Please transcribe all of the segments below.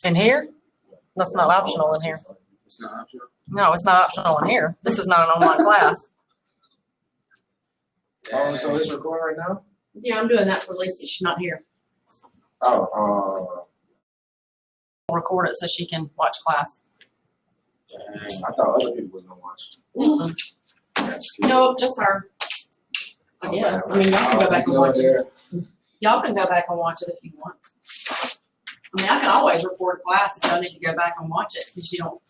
In here? That's not optional in here. It's not optional? No, it's not optional in here. This is not an online class. Oh, so it's recording right now? Yeah, I'm doing that for Lisa. She's not here. Oh, We'll record it so she can watch class. I thought other people was gonna watch. Nope, just her. I guess. I mean, y'all can go back and watch it. Y'all can go back and watch it if you want. I mean, I can always record class if I need to go back and watch it because you don't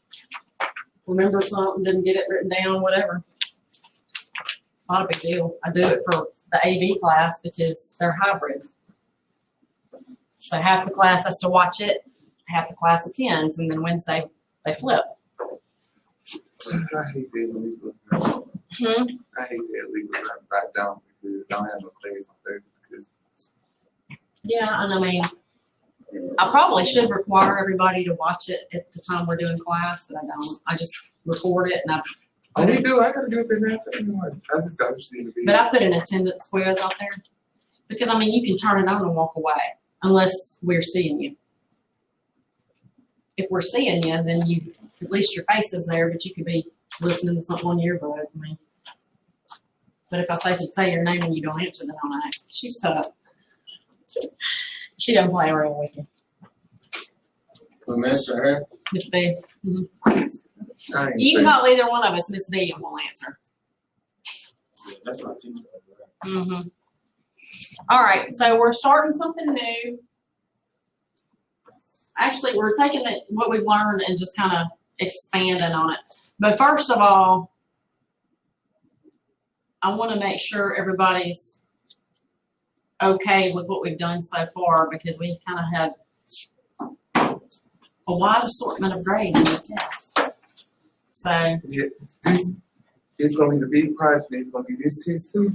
remember something, didn't get it written down, whatever. Not a big deal. I do it for the AV class because they're hybrid. So half the class has to watch it, half the class attends, and then Wednesday they flip. I hate that legal. I hate that legal back down because I don't have no class on Thursday because. Yeah, and I mean, I probably should require everybody to watch it at the time we're doing class, but I don't. I just record it and Oh, we do. I gotta do it there now. I just gotta see the video. but I put an attendance quiz out there because I mean you can turn it on and walk away unless we're seeing you. If we're seeing you, then you at least your face is there, but you could be listening to something on your earbud. I mean, but if I say your name and you don't answer, then I'm like, she's tough. She doesn't play around with you. Who answer her? Miss B. I ain't You can say- call either one of us Miss B and we'll answer. That's my teacher. Mm-hmm. All right, so we're starting something new. Actually, we're taking what we've learned and just kind of expanding on it. But first of all, I want to make sure everybody's okay with what we've done so far because we kind of had a wide assortment of grades in the test. So, Yeah, this is gonna be the big project. It's gonna be this test too.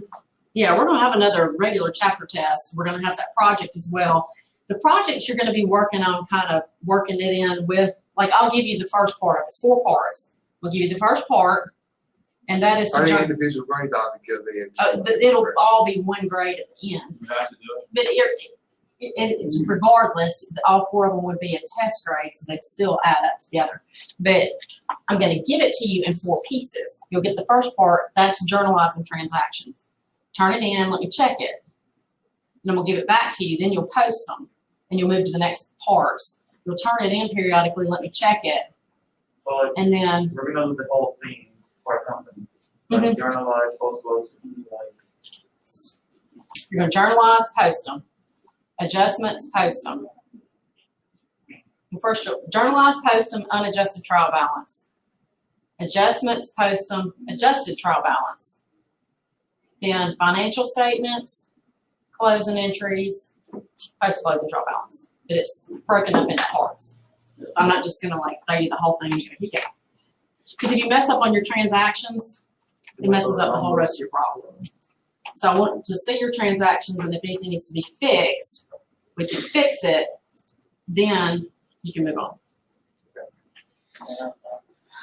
yeah, we're going to have another regular chapter test. We're going to have that project as well. The projects you're going to be working on, kind of working it in with, like I'll give you the first part of it. It's 4 parts. We'll give you the first part, and that is to Are they individual grades all together? it'll all be 1 grade at the end. You have to do it. But it's regardless, all 4 of them would be a test grade, so they'd still add up together. But I'm going to give it to you in 4 pieces. You'll get the first part, that's journalizing transactions. Turn it in, let me check it. And then we'll give it back to you, then you'll post them, and you'll move to the next parts. You'll turn it in periodically, let me check it, Well, and then we're gonna do the whole thing for a company. Like journalize, post those, like. you're going to journalize, post them. Adjustments, post them. First, journalize, post them, unadjusted trial balance. Adjustments, post them, adjusted trial balance. Then financial statements, closing entries, post-closing trial balance. But it's broken up into parts. I'm not just going to like throw you the whole thing. Here you go. Because if you mess up on your transactions, it messes up the whole rest of your problem. So I want to see your transactions, and if anything needs to be fixed, we can fix it, then you can move on.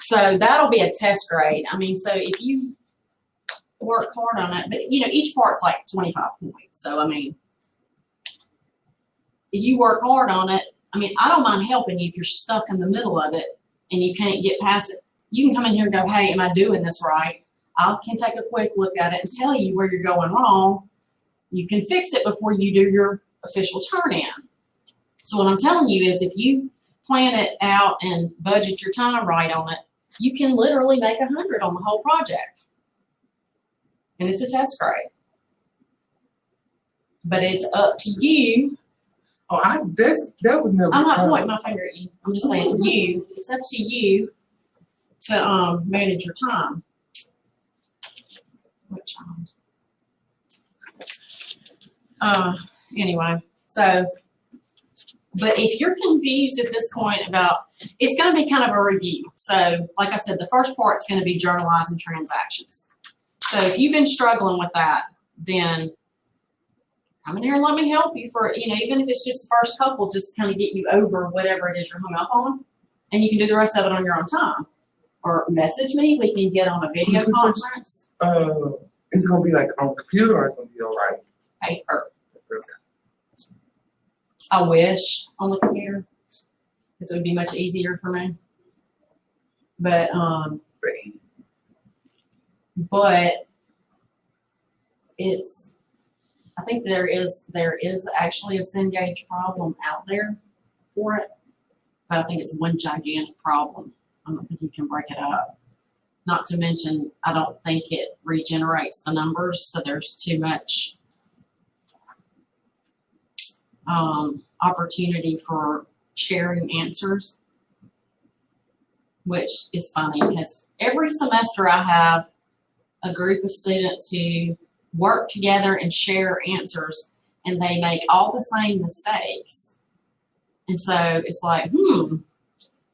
So that'll be a test grade. I mean, so if you work hard on it, but you know, each part's like 25 points. So I mean, if you work hard on it, I mean, I don't mind helping you if you're stuck in the middle of it and you can't get past it. You can come in here and go, hey, am I doing this right? I can take a quick look at it and tell you where you're going wrong. You can fix it before you do your official turn in. So what I'm telling you is if you plan it out and budget your time right on it, you can literally make 100 on the whole project. And it's a test grade. But it's up to you. Oh, that was never. I'm not pointing my finger at you. I'm just saying you. It's up to you to manage your time. Which anyway, so, but if you're confused at this point about, it's going to be kind of a review. So, like I said, the first part's going to be journalizing transactions. So if you've been struggling with that, then come in here and let me help you for, you know, even if it's just the first couple, just kind of get you over whatever it is you're hung up on, and you can do the rest of it on your own time. Or message me, we can get on a video conference. It's gonna be like on computer, or it's gonna be all right. Paper. I wish on the computer. because it would be much easier for me. But, it's, I think there is actually a Cengage problem out there for it, but I think it's one gigantic problem. I don't think you can break it up. Not to mention, I don't think it regenerates the numbers, so there's too much opportunity for sharing answers, which is funny because every semester I have a group of students who work together and share answers, and they make all the same mistakes. And so it's like,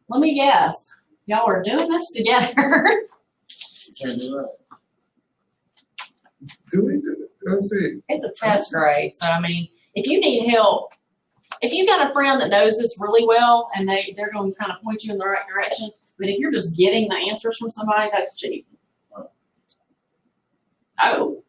let me guess, y'all are doing this together. Can't do that. Do we do it? Let's see. It's a test grade, so I mean, if you need help, if you got a friend that knows this really well and they're going to kind of point you in the right direction, but if you're just getting the answers from somebody, that's cheating. Oh,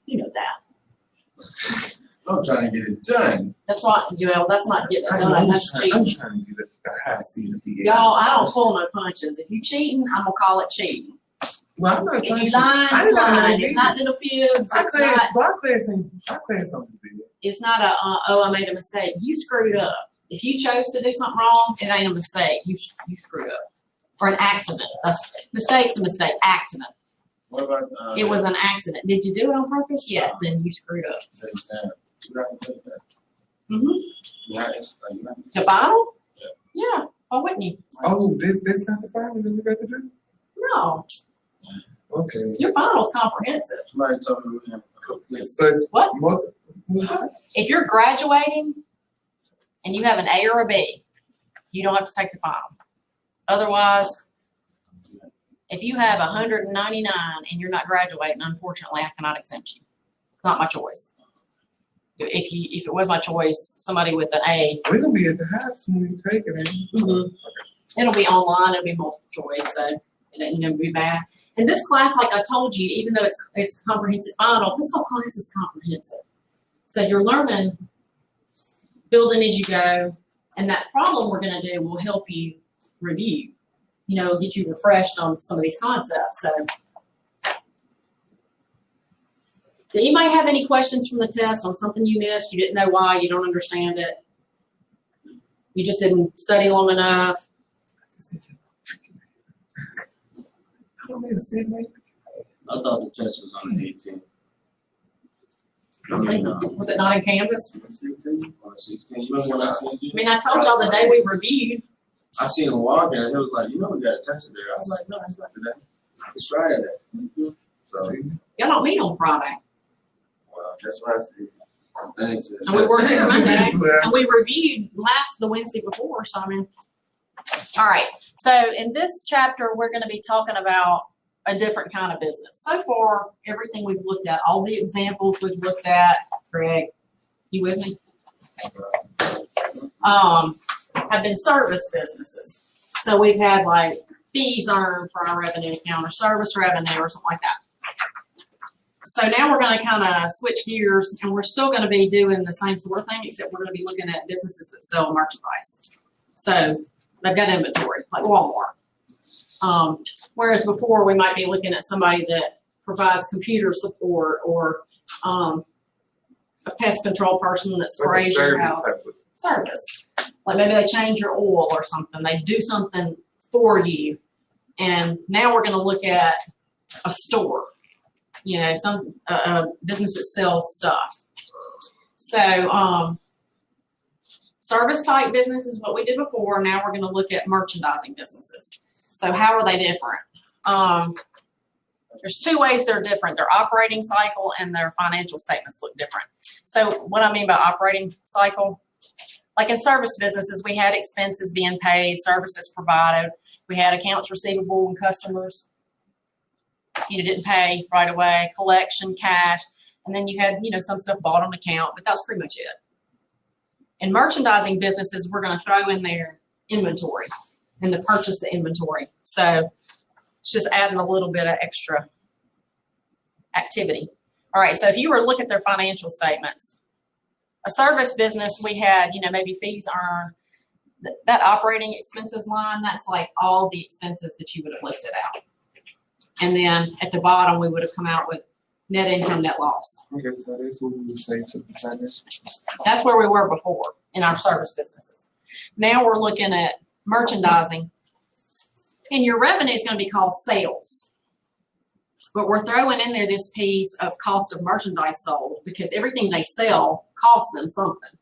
you know that. I'm trying to get it done. That's not, Joel, that's not getting it done, that's I'm cheating. trying to get a high C to be. Y'all, I don't pull no punches. If you cheating, I'm gonna call it cheating. Well, I'm not If trying you to. lying, I didn't know how to lying. do It's it. not little fibs. Our It's not, class don't do that. it's not a, oh, I made a mistake. You screwed up. If you chose to do something wrong, it ain't a mistake. You screwed up. Or an accident. Mistake's a mistake. Accident. What about, It was an accident. Did you do it on purpose? Yes, then you screwed up. the exam? You have to take that. Mm-hmm. You have to, you have to The final? Yeah. Yeah. Why wouldn't you? Oh, that's not the final that we got to do? No. Okay. Your final's comprehensive. Somebody told me we have a couple of So it's What? multi. If you're graduating and you have an A or a B, you don't have to take the final. Otherwise, if you have 199 and you're not graduating, unfortunately, I cannot exempt you. It's not my choice. If it was my choice, somebody with an A, We're gonna be at the house when we take it. Mhm. It'll be online, it'll be multiple choice, so it ain't gonna be bad. And this class, like I told you, even though it's comprehensive final, this whole class is comprehensive. So you're learning, building as you go, and that problem we're gonna do will help you review, get you refreshed on some of these concepts, so. Do anybody have any questions from the test on something you missed, you didn't know why, you don't understand it? You just didn't study long enough? I thought the test was on the 18th. Was it not in Canvas? 16 or 16. You remember when I seen you? I mean, I told y'all the day we reviewed. I seen him walking and he was like, we got a test today. I was like, no, it's not today. It's Friday. So, Y'all don't meet on Friday. well, that's what I see. Thanks. And we worked on Monday. That's what I- And we reviewed the Wednesday before, so I mean. All right, so in this chapter, we're gonna be talking about a different kind of business. So far, everything we've looked at, all the examples we've looked at, Greg, you with me? Have been service businesses. So we've had like fees earned for our revenue account or service revenue or something like that. So now we're gonna kind of switch gears and we're still gonna be doing the same sort of thing, except we're gonna be looking at businesses that sell merchandise. So they've got inventory, like Walmart. Whereas before we might be looking at somebody that provides computer support or a pest control person that sprays your house. Service. Like maybe they change your oil or something. They do something for you. And now we're going to look at a store, some business that sells stuff. So service type business is what we did before. Now we're going to look at merchandising businesses. So how are they different? There's two ways they're different. Their operating cycle and their financial statements look different. So what I mean by operating cycle, like in service businesses, we had expenses being paid, services provided. We had accounts receivable and customers. You didn't pay right away, collection, cash, and then you had, some stuff bought on account, but that's pretty much it. In merchandising businesses, we're going to throw in there inventory and the purchase of inventory. So it's just adding a little bit of extra activity. All right, so if you were to look at their financial statements, a service business, we had, maybe fees earned, that operating expenses line, that's like all the expenses that you would have listed out. And then at the bottom, we would have come out with net income, net loss. Okay, so that's what we were saying to the finance. That's where we were before in our service businesses. Now we're looking at merchandising. And your revenue is going to be called sales. But we're throwing in there this piece of cost of merchandise sold because everything they sell costs them something.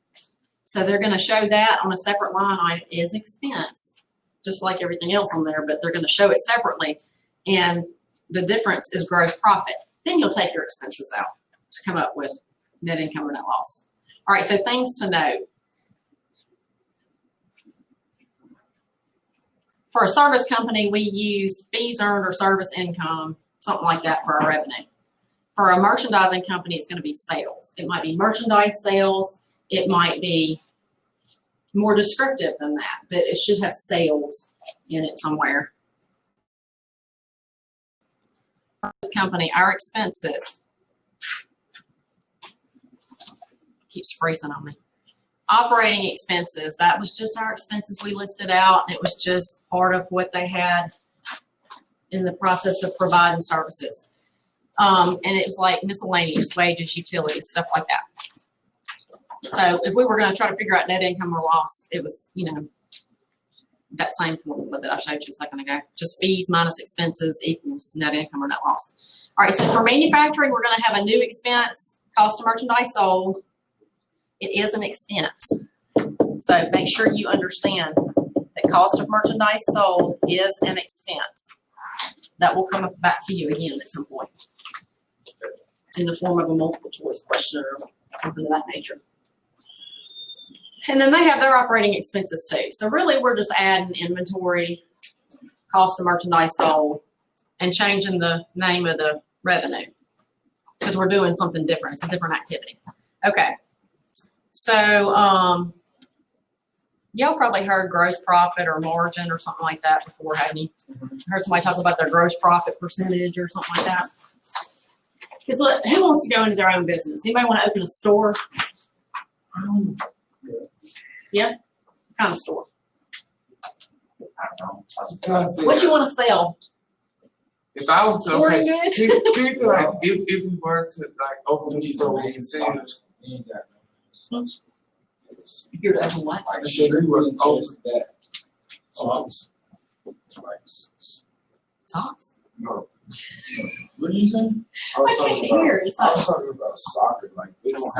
So they're going to show that on a separate line item as expense, just like everything else on there, but they're going to show it separately. And the difference is gross profit. Then you'll take your expenses out to come up with net income or net loss. All right, so things to note. For a service company, we use fees earned or service income, something like that for our revenue. For a merchandising company, it's going to be sales. It might be merchandise sales. It might be more descriptive than that, but it should have sales in it somewhere. For this company, our expenses, keeps freezing on me. Operating expenses, that was just our expenses we listed out. It was just part of what they had in the process of providing services. And it was like miscellaneous, wages, utilities, stuff like that. So if we were going to try to figure out net income or loss, it was, you know, that same formula that I showed you a second ago. Just fees minus expenses equals net income or net loss. All right, so for manufacturing, we're going to have a new expense, cost of merchandise sold. It is an expense. So make sure you understand that cost of merchandise sold is an expense. That will come back to you again at some point in the form of a multiple choice question or something of that nature. And then they have their operating expenses too. So really we're just adding inventory, cost of merchandise sold, and changing the name of the revenue because we're doing something different. It's a different activity. Okay. So y'all probably heard gross profit or margin or something like that before, hadn't you? I heard somebody talk about their gross profit percentage or something like that. Because look, who wants to go into their own business? Anybody want to open a store? Yeah? What kind of store? I don't know. What you want to sell? If I was to, Sporting okay, goods? here's like, if we were to like open a store, we can see it. You're to open what? Like, should we really post that? Socks. Like, Socks? no. What are you saying? I can't hear. It's I like, was talking about soccer. Like we don't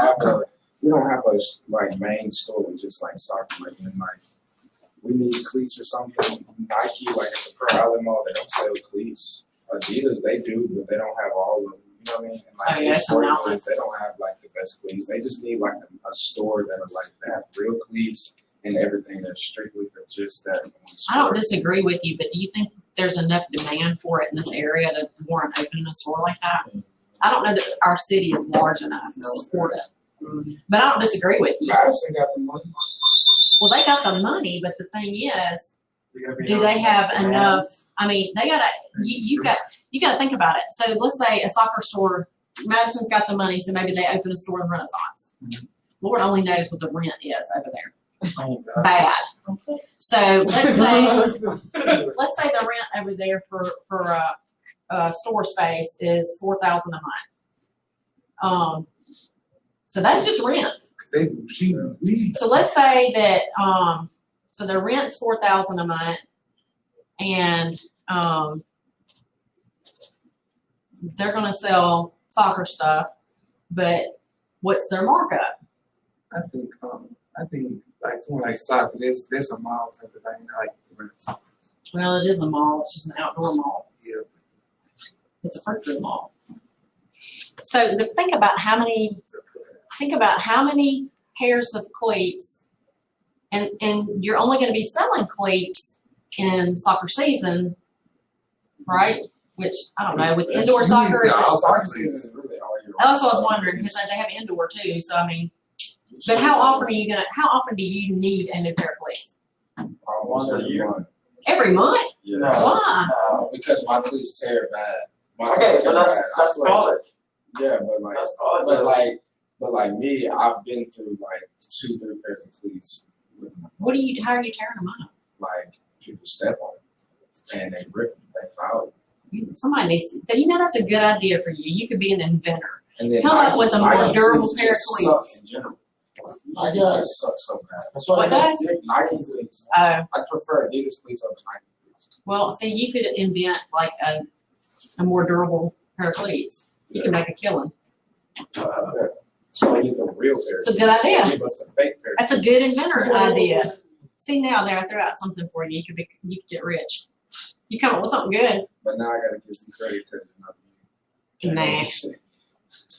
have a like main store with just like soccer. Like when like we need cleats or something. Nike, like at the Pearl Island Mall, they don't sell cleats. Adidas, they do, but they don't have all of them. You know what I mean? And like Oh, yeah, these sporting that's goods, they don't have like the best cleats. They just need like a store that are like they have real cleats and everything that's strictly for just that one I don't sport. disagree with you, but do you think there's enough demand for it in this area to warrant opening a store like that? I don't know that our city is large enough to support it, but I don't disagree with you. Madison got the money. Well, they got the money, but the thing is, You're gonna be do they have demand. enough? I mean, they gotta. You got to think about it. So let's say a soccer store. Madison's got the money, so maybe they open a store in Renaissance. Lord only knows what the rent is over there. Oh, God. Bad. So let's say the rent over there for a store space is $4,000 a month. So that's just rent. They cheap weed. So let's say that so the rent's $4,000 a month, and they're going to sell soccer stuff, but what's their markup? I think like someone like soccer, there's a mall type of thing like Well, it is a mall. It's just an outdoor mall. yeah. It's a furniture mall. So think about how many pairs of cleats, and you're only going to be selling cleats in soccer season, right? Which I don't know. With indoor soccer, is it, Soccer season is really all year. that's what I was wondering because they have indoor too. So I mean, but how often do you need a new pair of cleats? Once a year. Every month? Yeah. No. Why? Because my cleats tear bad. My Okay, cleats so tear that's bad. I feel like- college. Yeah, but like, That's college. but like me, I've been through like 2-3 pairs of cleats with How are you tearing them up? Like people step on it and they rip things out. Somebody needs, that's a good idea for you. You could be an inventor. And then Come up with a more Nike durable cleats pair of just suck cleats. in general. Nike cleats suck so bad. That's why What does? Nike cleats. Oh, I prefer Adidas cleats over Nike cleats. well, see, you could invent like a more durable pair of cleats. You can make a killing. So I get the real pair. It's a good idea. Give us the fake pair. That's a good inventor idea. See, now there, I threw out something for you. You could get rich. You come up with something good. But now I gotta give some credit because it's not you.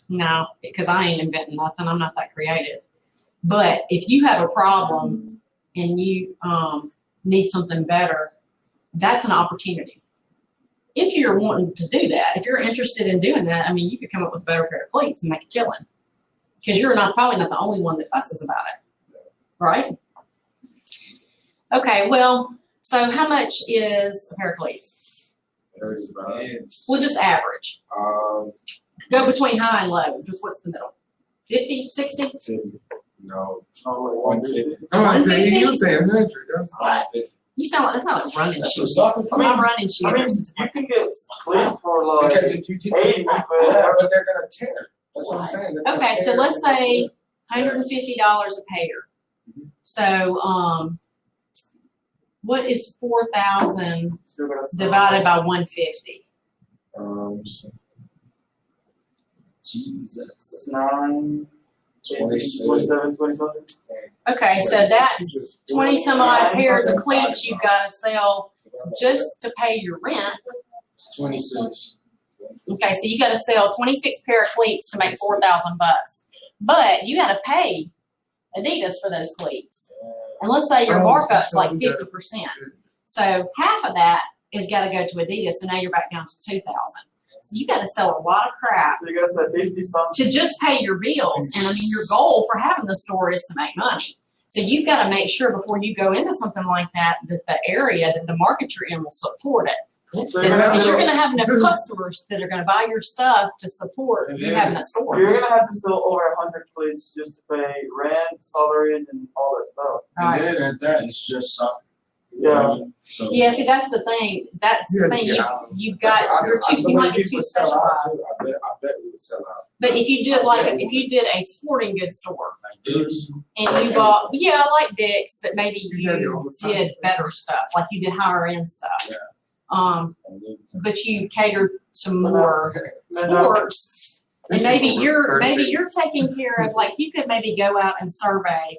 No, because I ain't inventing nothing. I'm not that creative. But if you have a problem and you need something better, that's an opportunity. If you're wanting to do that, if you're interested in doing that, I mean, you could come up with a better pair of cleats and make a killing. Because you're probably not the only one that fusses about it, right? Okay, well, so how much is a pair of cleats? There's We'll just average. Go between high and low. Just what's the middle? 50, 60? no, No, like 150. I'm gonna say, you saying 100, that's. What? You sound like, that's not like running That's shoes. what soccer My running shoes I are mean, you can get cleats for like Because if you get 80, but but they're gonna tear. That's what I'm saying. They're gonna Okay, so tear. let's say $150 a pair. So, what is 4,000 still gotta sell. divided by 150? Jesus. It's 9, 26. 27, 27. Okay, so that's 20 some odd pairs of cleats you've got to sell just to pay your rent. 26. Okay, so you got to sell 26 pair of cleats to make 4,000 bucks. But you got to pay Adidas for those cleats. And let's say your markup's like 50%. So half of that is got to go to Adidas, so now you're back down to 2,000. So you got to sell a lot of crap So you gotta say 50 something. to just pay your bills. And I mean, your goal for having the store is to make money. So you've got to make sure before you go into something like that, that the area, that the market you're in will support it. So you're gonna have Because you're to, going to have enough customers that are going to buy your stuff to support you having that store. you're gonna have to sell over 100 cleats just to pay rent, salaries, and all that stuff. Right. And then at that, it's just soccer. Yeah. So Yeah, see, that's the thing. That's the thing. You've got, you might be too specialized. I bet we would sell out. But if you did a sporting goods store like this. and you bought, yeah, I like Dick's, but maybe You have your you own did better stuff, like you did higher end stuff. Yeah. But you catered to more sports. And maybe you're taking care of, like, you could maybe go out and survey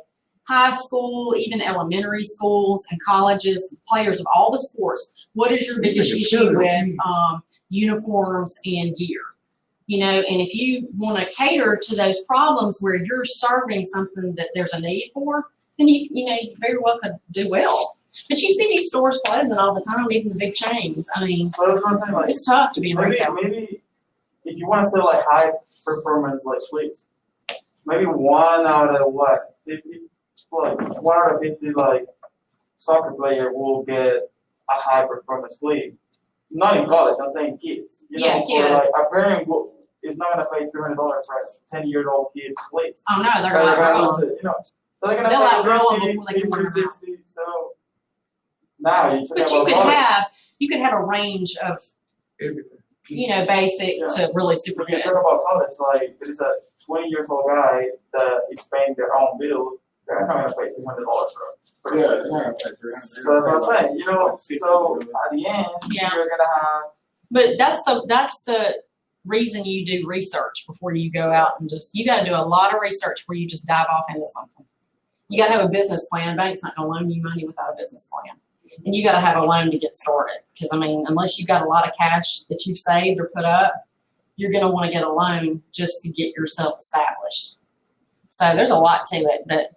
high school, even elementary schools and colleges, players of all the sports. What is your biggest issue with uniforms and gear? You know, and if you want to cater to those problems where you're serving something that there's a need for, then you very well could do well. But you see these stores closing all the time, even the big chains. I mean, So that's what I'm saying, like, it's tough to be in retail. maybe if you wanna sell like high performance like cleats, maybe 1 out of 50, like 1 out of 50 like soccer player will get a high performance cleat. Not in college, I'm saying kids. You Yeah, know, kids. For like a parent is not gonna pay $300 for a 10-year-old kid cleats. Oh no, they're They're not gonna wrong. lose it, you know. So they're gonna They'll pay outgrow them 50, before they can wear 50, them out. 60. So now you're talking But you about could college. have a range of, Everything. basic Yeah. to really super You good. talk about college, like there's a 20-year-old guy that is paying their own bills. They're not gonna pay $200 for it. Yeah, they're gonna pay 300. So that's what I'm saying. You know, so at the end, Yeah. you're gonna have. But that's the reason you do research before you go out and you got to do a lot of research before you just dive off into something. You got to have a business plan. Bank's not going to loan you money without a business plan. And you got to have a loan to get started. Because, I mean, unless you've got a lot of cash that you've saved or put up, you're going to want to get a loan just to get yourself established. So there's a lot to it. But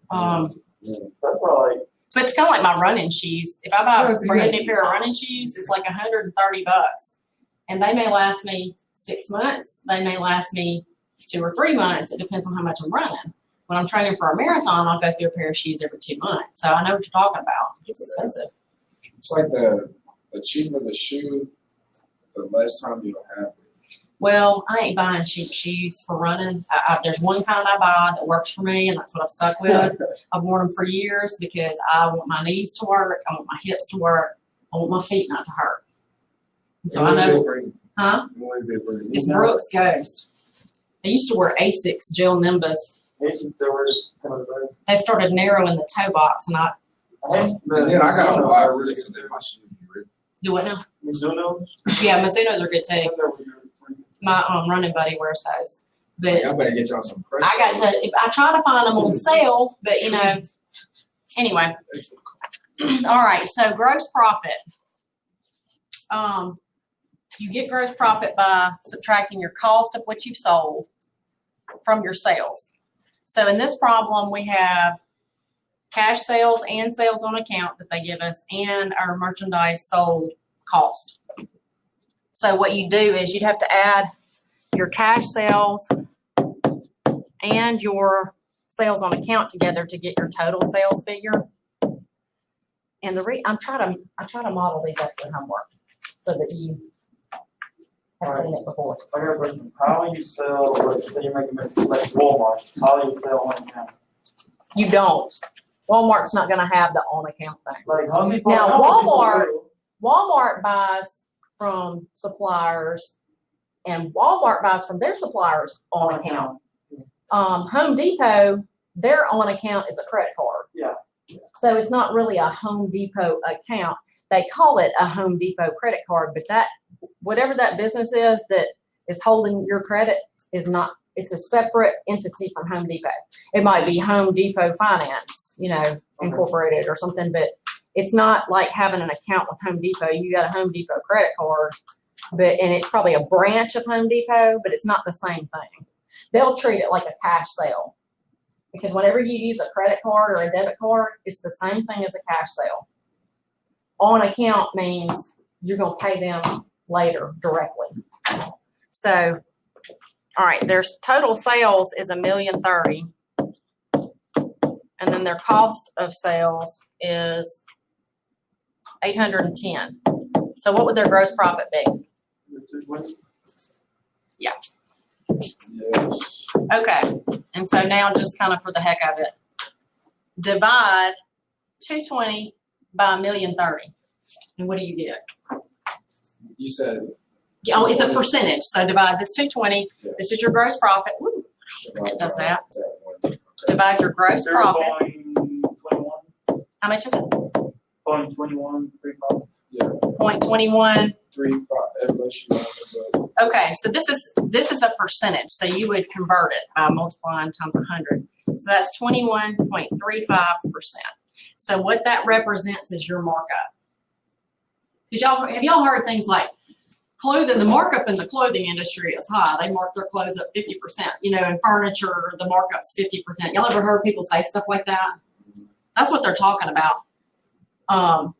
That's why, like, but it's kind of like my running shoes. If I buy Yeah, a so you brand gotta new pair of running shoes, it's like $130. And they may last me 6 months. They may last me 2 or 3 months. It depends on how much I'm running. When I'm training for a marathon, I'll go through a pair of shoes every 2 months. So I know what you're talking about. It's expensive. It's like the cheaper the shoe, the less time you'll have it. Well, I ain't buying cheap shoes for running. There's one kind I buy that works for me, and that's what I've stuck with. I've worn them for years because I want my knees to work, I want my hips to work, I want my feet not to hurt. And so I know, huh? What is it bring? It's Brooks Ghost. I used to wear Asics Gel Nimbus. Asians, they were kind of those. They started narrowing the toe box, and I I think And then I got a lot for this, and then my shoes be ripped. do it now. Mizuno. Yeah, Mizuno's are good too. I think they were good. My running buddy wears those. But Y'all better get y'all some press. I got to, I try to find them on sale, but you know, anyway. All right, so gross profit. You get gross profit by subtracting your cost of what you've sold from your sales. So in this problem, we have cash sales and sales on account that they give us and our merchandise sold cost. So what you do is you'd have to add your cash sales and your sales on account together to get your total sales figure. And I try to model these after homework so that you have seen it before. I got a question. How do you sell, like, say you're making like Walmart, how do you sell on account? You don't. Walmart's not gonna have the on account thing. Like Home Depot. Now, Home Depot Walmart- do. Walmart buys from suppliers and Walmart buys from their suppliers on account. Home Depot, their on account is a credit card. Yeah. So it's not really a Home Depot account. They call it a Home Depot credit card, but that, whatever that business is that is holding your credit is not, it's a separate entity from Home Depot. It might be Home Depot Finance, you know, Incorporated or something, but it's not like having an account with Home Depot. You got a Home Depot credit card, and it's probably a branch of Home Depot, but it's not the same thing. They'll treat it like a cash sale because whenever you use a credit card or a debit card, it's the same thing as a cash sale. On account means you're gonna pay them later directly. So, all right, their total sales is $1,030,000. And then their cost of sales is $810,000. So what would their gross profit be? Yes. Okay, and so now just kind of for the heck of it, divide 220 by $1,030,000. And what do you get? You said. Oh, it's a percentage. So divide this 220, Yeah. this is your gross profit. Woo, it does that. Divide your gross profit. 0.21. How much is it? 0.21, 3.5. 0.21. 3, unless you want to. Okay, so this is a percentage. So you would convert it by multiplying times 100. So that's 21.35%. So what that represents is your markup. Have y'all heard things like clothing? The markup in the clothing industry is high. They mark their clothes up 50%. You know, in furniture, the markup's 50%. Y'all ever heard people say stuff like that? That's what they're talking about.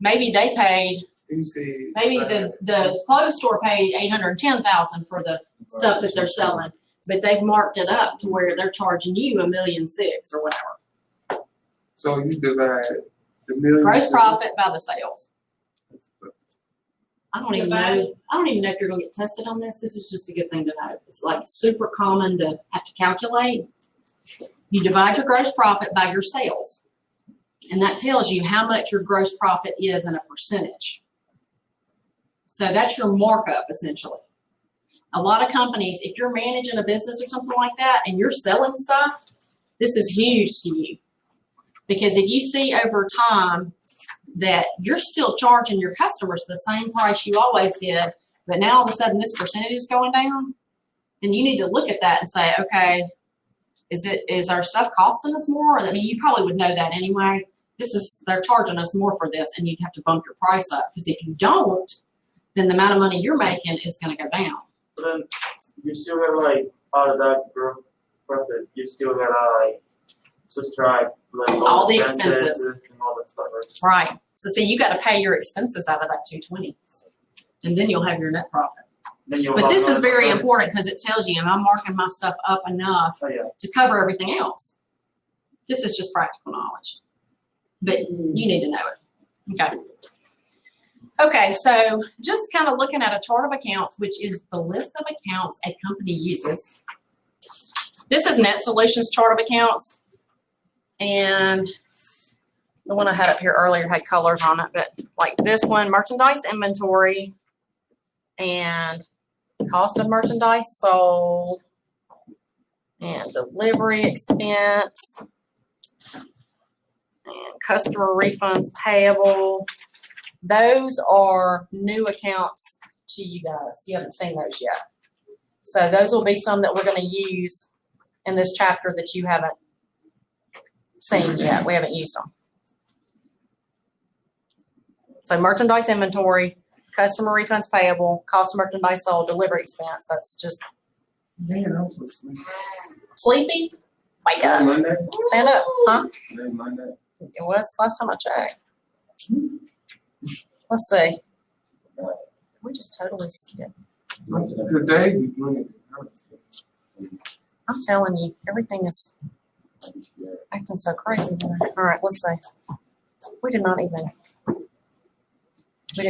Maybe they paid. Maybe the clothes store paid $810,000 for the stuff that they're selling, but they've marked it up to where they're charging you $1,600,000 or whatever. So you divide the million. Gross profit by the sales. I don't even know if you're gonna get tested on this. This is just a good thing to know. It's like super common to have to calculate. You divide your gross profit by your sales. And that tells you how much your gross profit is in a percentage. So that's your markup essentially. A lot of companies, if you're managing a business or something like that and you're selling stuff, this is huge to you. Because if you see over time that you're still charging your customers the same price you always did, but now all of a sudden this percentage is going down, then you need to look at that and say, okay, is our stuff costing us more? I mean, you probably would know that anyway. They're charging us more for this, and you'd have to bump your price up. Because if you don't, then the amount of money you're making is going to go down. But then you still got like out of that gross profit, you still got like subtract like All the expenses. and all that stuff. Right? Right. So see, you got to pay your expenses out of that 220, and then you'll have your net profit. Then you'll But have this is another very percentage. important because it tells you, am I marking my stuff up enough Oh, yeah. to cover everything else? This is just practical knowledge, but you need to know it. Okay. Okay, so just kind of looking at a chart of accounts, which is the list of accounts a company uses. This is Net Solutions chart of accounts. And the one I had up here earlier had colors on it, but like this one, merchandise inventory and cost of merchandise sold and delivery expense and customer refunds payable. Those are new accounts to you guys. You haven't seen those yet. So those will be some that we're going to use in this chapter that you haven't seen yet. We haven't used them. So merchandise inventory, customer refunds payable, cost of merchandise sold, delivery expense. That's just Man, I was asleep. sleepy. Wake up. Monday? Stand up. Huh? Today Monday. It was last time I checked. Let's see. We just totally skipped. Today, we doing I'm telling you, everything is acting so crazy today. All right, let's see. We didn't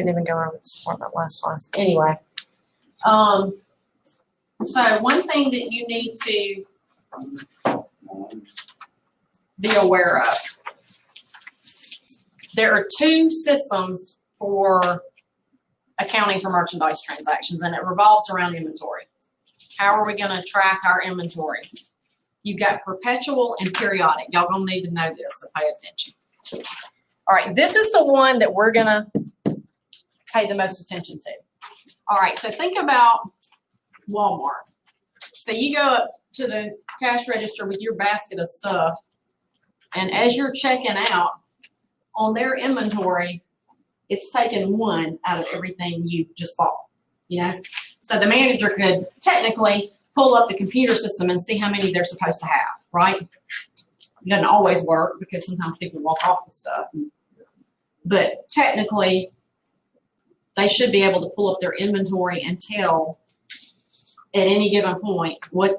even go over this part of that last class. Anyway, so one thing that you need to be aware of, there are two systems for accounting for merchandise transactions, and it revolves around inventory. How are we going to track our inventory? You've got perpetual and periodic. Y'all gonna need to know this, so pay attention. All right, this is the one that we're gonna pay the most attention to. All right, so think about Walmart. So you go up to the cash register with your basket of stuff, and as you're checking out, on their inventory, it's taken one out of everything you just bought, you know? So the manager could technically pull up the computer system and see how many they're supposed to have, right? It doesn't always work because sometimes people walk off with stuff. But technically, they should be able to pull up their inventory and tell at any given point what's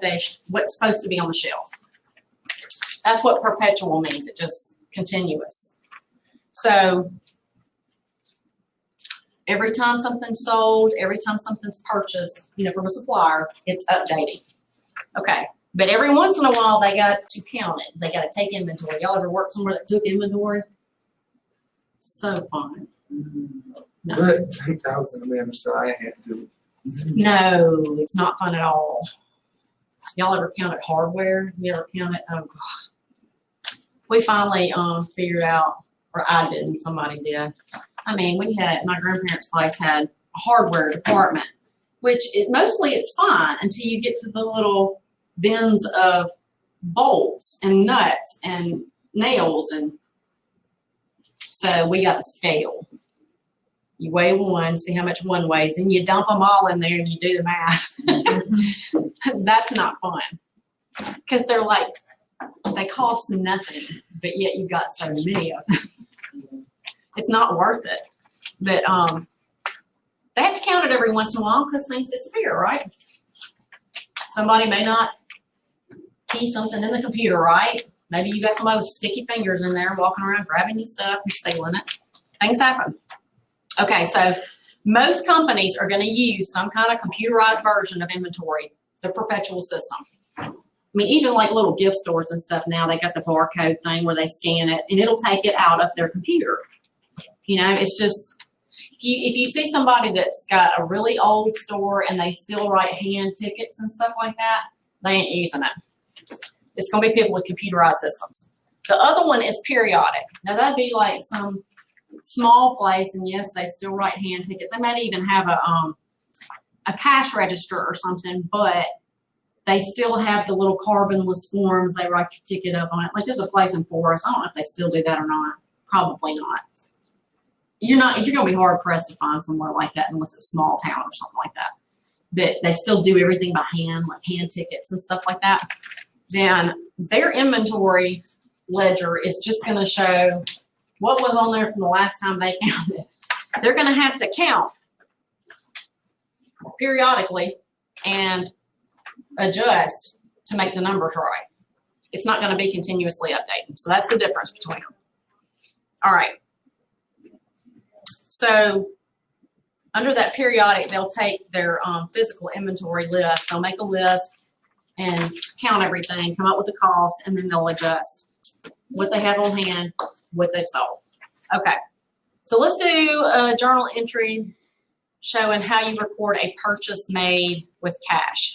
supposed to be on the shelf. That's what perpetual means. It's just continuous. So every time something's sold, every time something's purchased, you know, from a supplier, it's updating. Okay. But every once in a while, they got to count it. They got to take inventory. Y'all ever worked somewhere that took inventory? So fun. No. But I was in the manager, so I had to. No, it's not fun at all. Y'all ever counted hardware? You ever counted? Oh, God. We finally figured out, or I didn't, somebody did. I mean, we had, my grandparents' place had a hardware department, which mostly it's fine until you get to the little bins of bolts and nuts and nails. And so we got a scale. You weigh one, see how much one weighs, and you dump them all in there and you do the math. That's not fun. Because they're like, they cost nothing, but yet you got so many of them. It's not worth it. But they have to count it every once in a while because things disappear, right? Somebody may not key something in the computer, right? Maybe you got somebody with sticky fingers in there walking around grabbing your stuff and stealing it. Things happen. Okay, so most companies are going to use some kind of computerized version of inventory, the perpetual system. I mean, even like little gift stores and stuff now, they got the barcode thing where they scan it and it'll take it out of their computer. You know, it's just, if you see somebody that's got a really old store and they still write hand tickets and stuff like that, they ain't using it. It's going to be people with computerized systems. The other one is periodic. Now, that'd be like some small place, and yes, they still write hand tickets. They might even have a cash register or something, but they still have the little carbonless forms. They write your ticket up on it. Like there's a place in Forest. I don't know if they still do that or not. Probably not. You're going to be hard pressed to find somewhere like that unless it's a small town or something like that. But they still do everything by hand, like hand tickets and stuff like that. Then their inventory ledger is just going to show what was on there from the last time they counted. They're going to have to count periodically and adjust to make the numbers right. It's not going to be continuously updated. So that's the difference between them. All right. So under that periodic, they'll take their physical inventory list, they'll make a list and count everything, come up with the cost, and then they'll adjust what they have on hand, what they've sold. Okay, so let's do a journal entry showing how you record a purchase made with cash.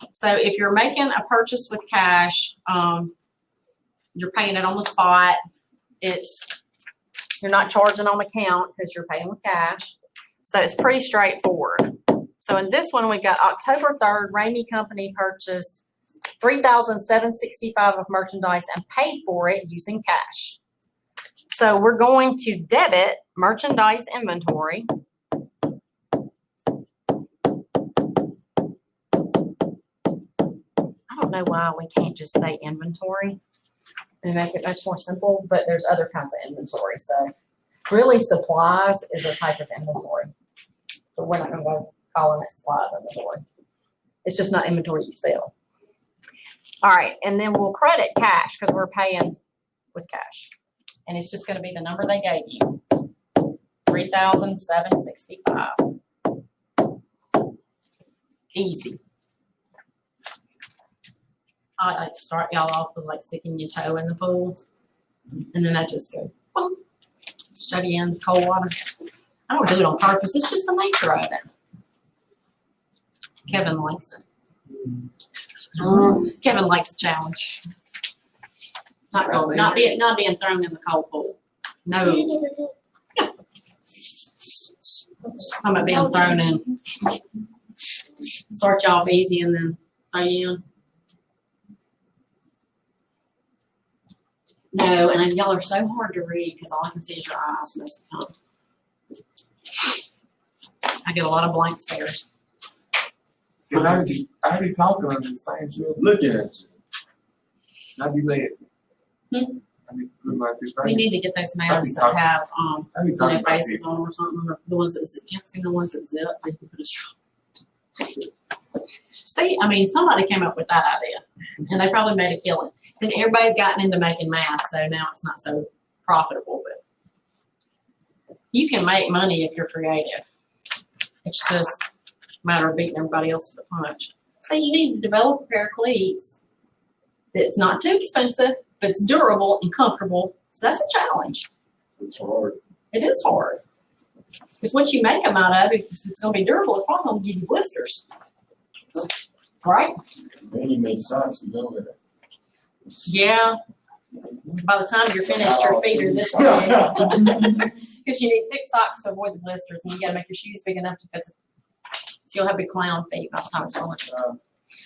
So if you're making a purchase with cash, you're paying it on the spot. You're not charging on account because you're paying with cash. So it's pretty straightforward. So in this one, we got October 3rd, Ramey Company purchased $3,765 of merchandise and paid for it using cash. So we're going to debit merchandise inventory. I don't know why we can't just say inventory and make it much more simple, but there's other kinds of inventory. So really supplies is a type of inventory, but we're not going to go calling it supplies inventory. It's just not inventory you sell. All right, and then we'll credit cash because we're paying with cash. And it's just going to be the number they gave you, $3,765. Easy. I like to start y'all off with like sticking your toe in the pool, and then I just go, boom, shove you in cold water. I don't do it on purpose. It's just the nature of it. Kevin likes it. Kevin likes a challenge. Not being thrown in the cold pool. No. I'm about being thrown in. Start you off easy and then throw you in. No, and y'all are so hard to read because all I can see is your eyes most of the time. I get a lot of blank stares. And I be talking on the same shit. Looking at you. I be laughing. Hmm? I be looking like this. We need to get those masks that have I be talking about faces this. on or something. Or the ones that you have seen the ones that zip. They can put a straw. See, I mean, somebody came up with that idea, and they probably made a killing. Then everybody's gotten into making masks, so now it's not so profitable. But you can make money if you're creative. It's just a matter of beating everybody else to the punch. So you need to develop a pair of cleats that's not too expensive, but it's durable and comfortable. So that's a challenge. It's hard. It is hard. Because once you make them out of it, it's going to be durable, it's probably going to give you blisters. Right? Then you make socks to go with it. Yeah. By the time you're finished, your feet are this big. Because you need thick socks to avoid the blisters, and you got to make your shoes big enough to fit them. So you'll have big clown feet by the time it's going.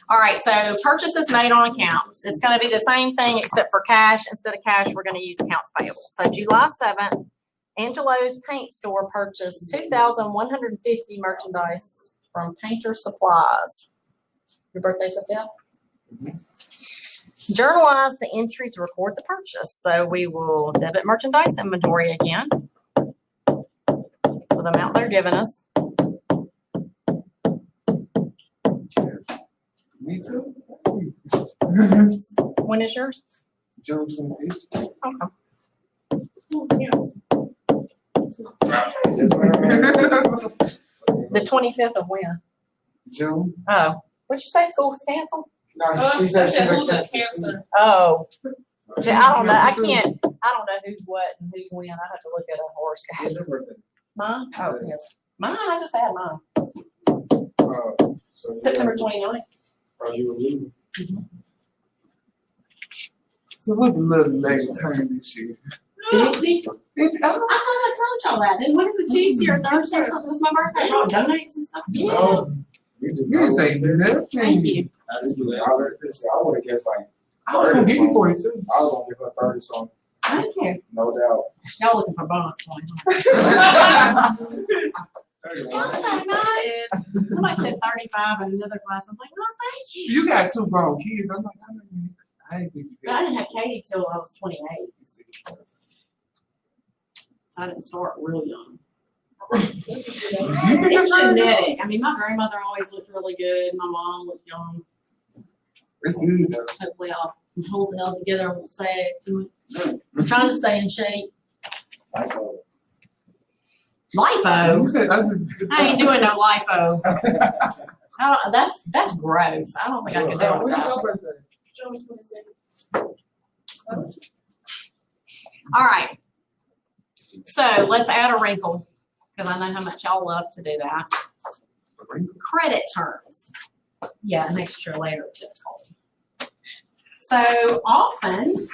All right, so purchases made on accounts. It's going to be the same thing except for cash. Instead of cash, we're going to use accounts payable. So July 7th, Angelo's Paint Store purchased 2,150 merchandise from Painter Supplies. Your birthday's up there? Journalize the entry to record the purchase. So we will debit merchandise inventory again for the amount they're giving us. Me too. When is yours? June 25th. Okay. The 25th of when? June. Oh, what'd you say? School's canceled? No, she said she's Oh, yeah, I don't know. I don't know who's what and who's when. I have to look at a horoscope. Mine? Oh, yes. Mine, I just had mine. September 29th. Are you leaving? So what the little lady turn this year? Tuesday? I thought I told y'all that. Then when is the Tuesday or Thursday or something? It's my birthday. Y'all donates and stuff. Yeah. No. You didn't say nothing. Thank you. I would have guessed like I was gonna give you 42. I was gonna give her 30 something, Thank you. no doubt. Y'all looking for bonus points. Somebody said 35 in another class. I was like, no, thank you. You got two grown kids. I'm like, I didn't think you But I didn't have Katie till I was 28. So I didn't start real young. It's genetic. I mean, my grandmother always looked really good. My mom looked young. It's good though. Hopefully I'll hold it all together and won't say it to it. I'm trying to stay in shape. I saw it. Lipo? You said, I just. I ain't doing no lipo. That's gross. I don't think I can do it with that. All right. So let's add a wrinkle, because I know how much y'all love to do that. Credit terms. Yeah, an extra layer of difficulty. So often,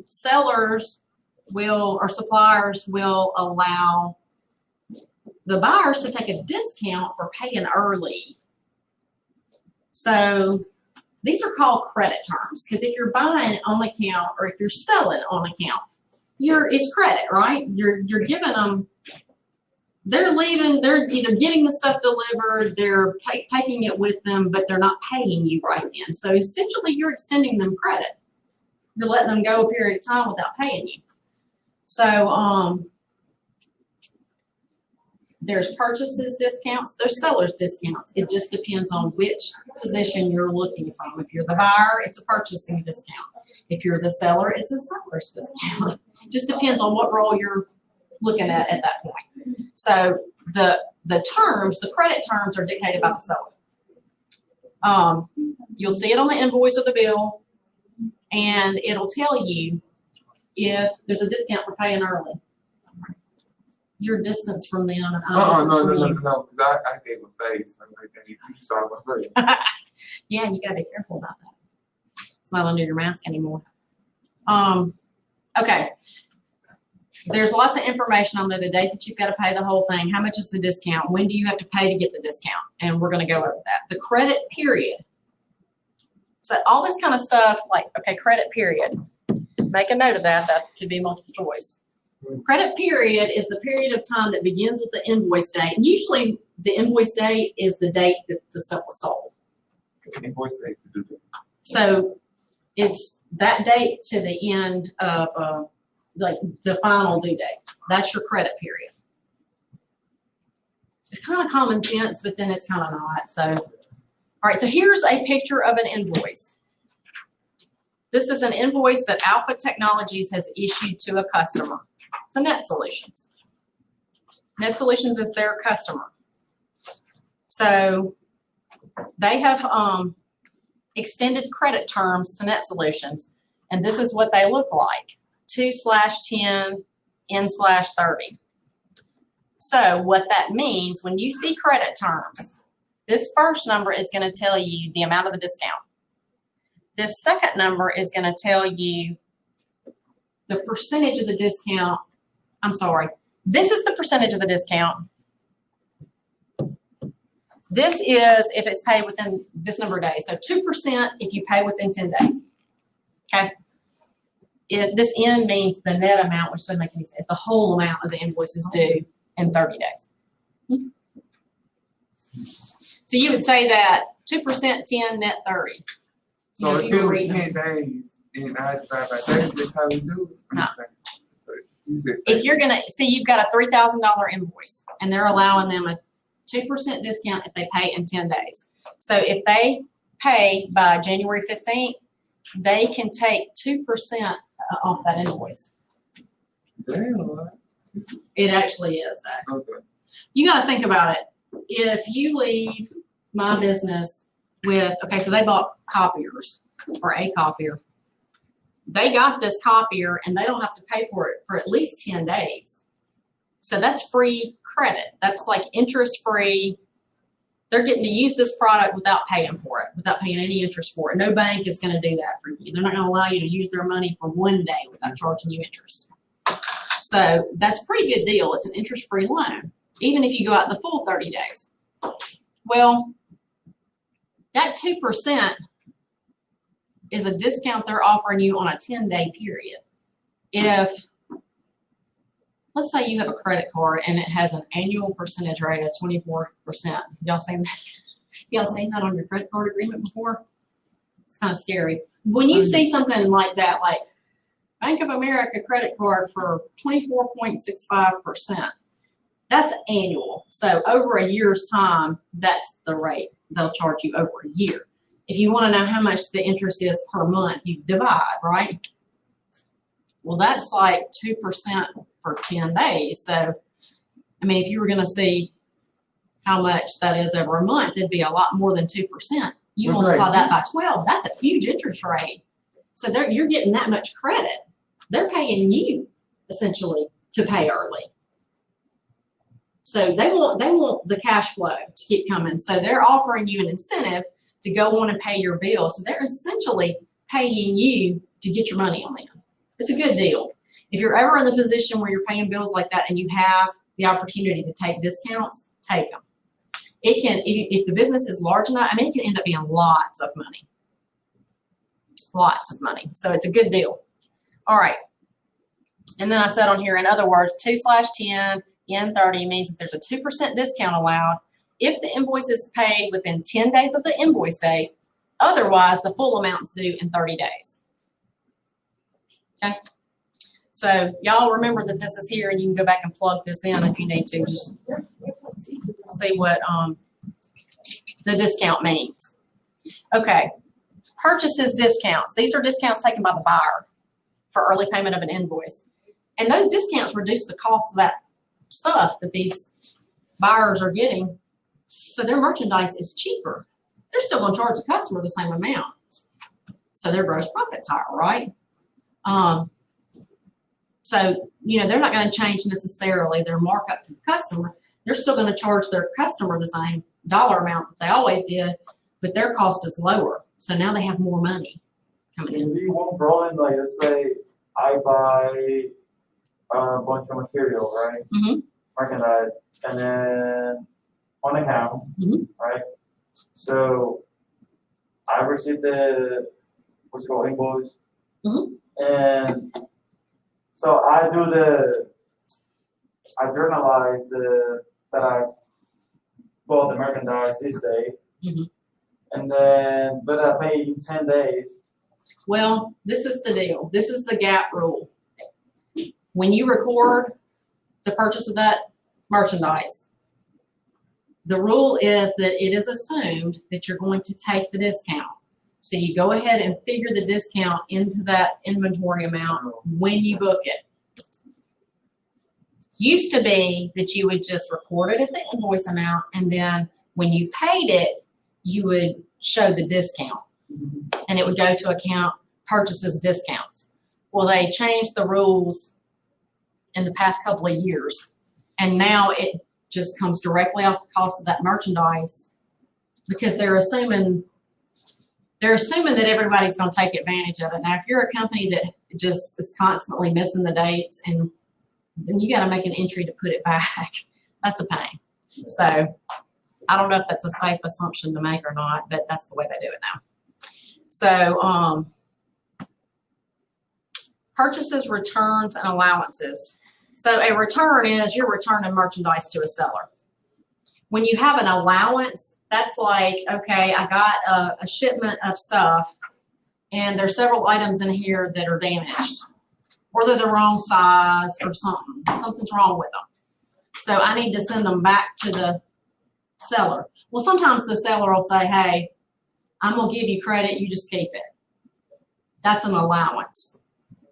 sellers will, or suppliers will allow the buyers to take a discount for paying early. So these are called credit terms, because if you're buying on account or if you're selling on account, it's credit, right? You're giving them, they're leaving, they're either getting the stuff delivered, they're taking it with them, but they're not paying you right then. So essentially you're extending them credit. You're letting them go a period of time without paying you. So there's purchases discounts, there's sellers discounts. It just depends on which position you're looking from. If you're the buyer, it's a purchasing discount. If you're the seller, it's a seller's discount. It just depends on what role you're looking at that point. So the terms, the credit terms are dictated by the seller. You'll see it on the invoice or the bill, and it'll tell you if there's a discount for paying early. Your distance from them and No, because I gave a face. I'm like, you saw my face. Yeah, you gotta be careful about that. It's not under your mask anymore. Okay. There's lots of information on there, the date that you've got to pay the whole thing, how much is the discount, when do you have to pay to get the discount, and we're going to go over that. The credit period. So all this kind of stuff, like, okay, credit period. Make a note of that. That could be multiple choice. Credit period is the period of time that begins with the invoice date. And usually the invoice date is the date that the stuff was sold. Invoice date to do that. So it's that date to the end of like the final due date. That's your credit period. It's kind of common sense, but then it's kind of not. So, all right, so here's a picture of an invoice. This is an invoice that Alpha Technologies has issued to a customer. It's a Net Solutions. Net Solutions is their customer. So they have extended credit terms to Net Solutions, and this is what they look like. 2/10, N/30. So what that means, when you see credit terms, this first number is going to tell you the amount of the discount. This second number is going to tell you the percentage of the discount. I'm sorry. This is the percentage of the discount. This is if it's paid within this number of days. So 2% if you pay within 10 days. Okay. This N means the net amount, which doesn't make any sense. The whole amount of the invoice is due in 30 days. So you would say that 2%, 10, net 30. So if it was 10 days and I divide by 30, that's how we do it? No. If If you're gonna see, you've got a $3,000 invoice, and they're allowing them a 2% discount if they pay in 10 days. So if they pay by January 15th, they can take 2% off that invoice. Damn. It actually is that. Okay. You got to think about it. If you leave my business with, okay, so they bought copiers or a copier. They got this copier and they don't have to pay for it for at least 10 days. So that's free credit. That's like interest free. They're getting to use this product without paying for it, without paying any interest for it. No bank is going to do that for you. They're not going to allow you to use their money for one day without charging you interest. So that's a pretty good deal. It's an interest-free loan, even if you go out the full 30 days. Well, that 2% is a discount they're offering you on a 10-day period. If, let's say you have a credit card and it has an annual percentage rate of 24%. Y'all seen that? Y'all seen that on your credit card agreement before? It's kind of scary. When you see something like that, like Bank of America credit card for 24.65%, that's annual. So over a year's time, that's the rate they'll charge you over a year. If you want to know how much the interest is per month, you divide, right? Well, that's like 2% for 10 days. So, I mean, if you were gonna see how much that is over a month, it'd be a lot more than 2%. You Well, multiply right. that by 12, that's a huge interest rate. So you're getting that much credit. They're paying you essentially to pay early. So they want the cash flow to keep coming. So they're offering you an incentive to go on and pay your bill. So they're essentially paying you to get your money on them. It's a good deal. If you're ever in the position where you're paying bills like that and you have the opportunity to take discounts, take them. It can, if the business is large enough, I mean, it can end up being lots of money. Lots of money. So it's a good deal. All right. And then I said on here, in other words, 2/10 N30 means that there's a 2% discount allowed if the invoice is paid within 10 days of the invoice date. Otherwise, the full amount's due in 30 days. Okay. So y'all remember that this is here, and you can go back and plug this in if you need to. Just see what the discount means. Okay. Purchases discounts. These are discounts taken by the buyer for early payment of an invoice. And those discounts reduce the cost of that stuff that these buyers are getting. So their merchandise is cheaper. They're still going to charge the customer the same amount. So their gross profit's higher, right? So, you know, they're not going to change necessarily their markup to the customer. They're still going to charge their customer the same dollar amount that they always did, but their cost is lower. So now they have more money coming in. If you won't roll in, like, let's say I buy a bunch of material, right? Mhm. Merchandise, and then on account, Mhm. right? So I receive the, what's it called, invoice. Mhm. And so I journalize that I bought the merchandise this day. Mhm. And then, but I pay in 10 days. Well, this is the deal. This is the gap rule. When you record the purchase of that merchandise, the rule is that it is assumed that you're going to take the discount. So you go ahead and figure the discount into that inventory amount when you book it. Used to be that you would just record it at the invoice amount, and then when you paid it, you would show the discount, and it would go to account purchases discounts. Well, they changed the rules in the past couple of years, and now it just comes directly off the cost of that merchandise, because they're assuming that everybody's going to take advantage of it. Now, if you're a company that just is constantly missing the dates, and then you got to make an entry to put it back, that's a pain. So I don't know if that's a safe assumption to make or not, but that's the way they do it now. So purchases, returns, and allowances. So a return is you're returning merchandise to a seller. When you have an allowance, that's like, okay, I got a shipment of stuff, and there's several items in here that are damaged, or they're the wrong size, or something's wrong with them. So I need to send them back to the seller. Well, sometimes the seller will say, hey, I'm going to give you credit, you just keep it. That's an allowance.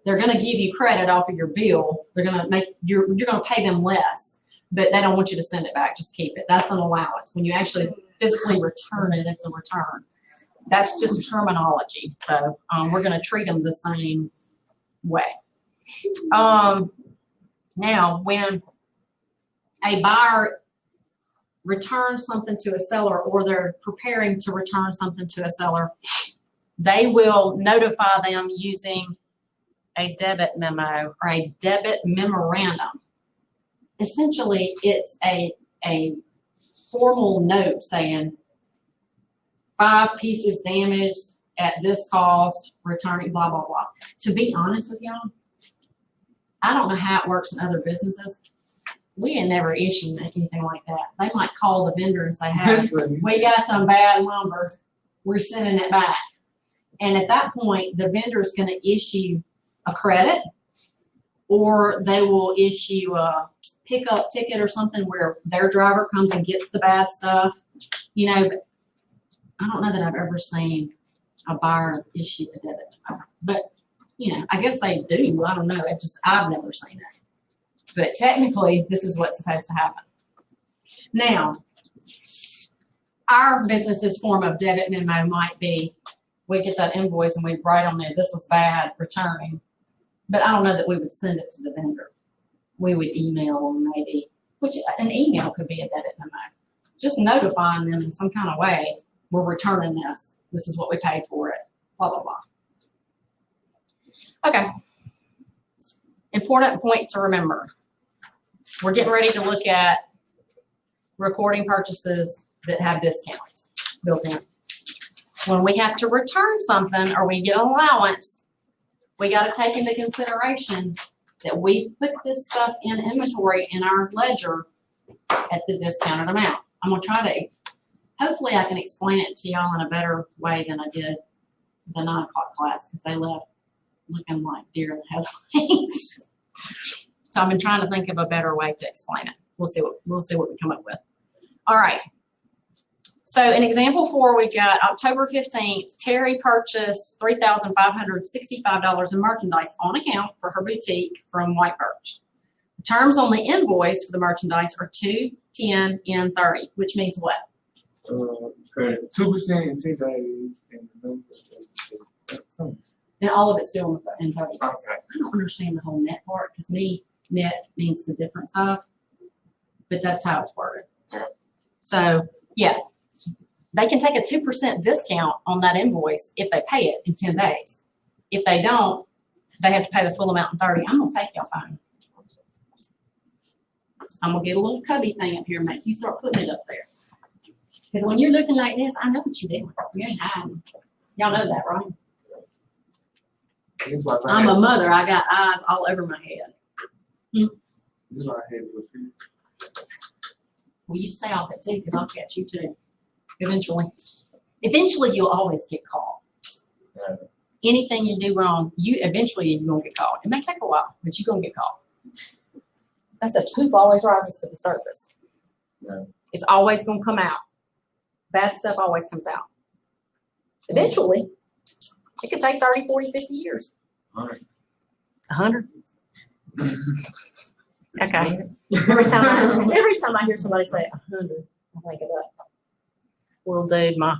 They're going to give you credit off of your bill. They're going to make, you're going to pay them less, but they don't want you to send it back, just keep it. That's an allowance. When you actually physically return it, it's a return. That's just terminology. So we're going to treat them the same way. Now, when a buyer returns something to a seller, or they're preparing to return something to a seller, they will notify them using a debit memo or a debit memorandum. Essentially, it's a formal note saying 5 pieces damaged at this cost, returning blah, blah, blah. To be honest with y'all, I don't know how it works in other businesses. We had never issued anything like that. They might call the vendor and say, hey, we got some bad lumber, we're sending it back. And at that point, the vendor is going to issue a credit, or they will issue a pickup ticket or something where their driver comes and gets the bad stuff. You know, but I don't know that I've ever seen a buyer issue a debit. But, you know, I guess they do. I don't know. I've never seen it. But technically, this is what's supposed to happen. Now, our business's form of debit memo might be, we get that invoice and we write on there, this was bad, returning. But I don't know that we would send it to the vendor. We would email them maybe, which an email could be a debit memo. Just notifying them in some kind of way, we're returning this. This is what we paid for it, blah, blah, blah. Okay. Important point to remember. We're getting ready to look at recording purchases that have discounts built in. When we have to return something or we get an allowance, we got to take into consideration that we put this stuff in inventory in our ledger at the discounted amount. I'm going to try to, hopefully I can explain it to y'all in a better way than I did the 9 o'clock class because they left looking like deer in the headlights. So I've been trying to think of a better way to explain it. We'll see what we come up with. All right. So in example 4, we got October 15th, Terry purchased $3,565 in merchandise on account for her boutique from White Birch. The terms on the invoice for the merchandise are 2, 10, and 30, which means what? 2% in 10 days and the numbers. And all of it's still in 30 days. Okay. I don't understand the whole net part because net means the difference of, but that's how it's worded. Yeah. So yeah, they can take a 2% discount on that invoice if they pay it in 10 days. If they don't, they have to pay the full amount in 30. I'm gonna take your phone. I'm gonna get a little cubby thing up here and make you start putting it up there. Because when you're looking like this, I know what you're doing. You ain't hiding. Y'all know that, right? This is why I I'm had- a mother. I got eyes all over my head. this is why I had those people. Well, you stay off it too, because I'll catch you too. Eventually. Eventually, you'll always get caught. Yeah. Anything you do wrong, eventually you're gonna get caught. It may take a while, but you're gonna get caught. That's a poop always rises to the surface. Yeah. It's always gonna come out. Bad stuff always comes out. Eventually, it could take 30, 40, 50 years. All right. 100. Okay. Every time I hear somebody say 100, I think of that. Well, dude, my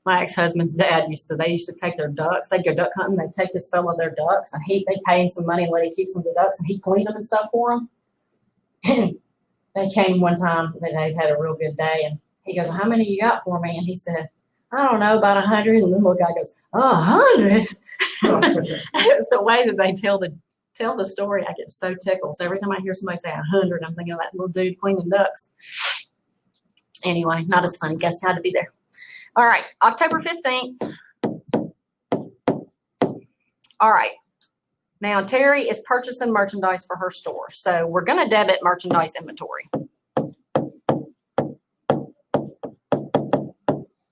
ex-husband's dad they used to take their ducks. They'd go duck hunting. They'd take this fella their ducks, and they pay him some money and let him keep some of the ducks, and he'd clean them and stuff for them. And they came one time that they'd had a real good day, and he goes, "How many you got for me?" And he said, "I don't know, about 100." And the little guy goes, "Oh, 100." It was the way that they tell the story. I get so tickled. So every time I hear somebody say 100, I'm thinking of that little dude cleaning ducks. Anyway, not as funny. Guess had to be there. All right, October 15th. All right. Now, Terry is purchasing merchandise for her store. So we're going to debit merchandise inventory.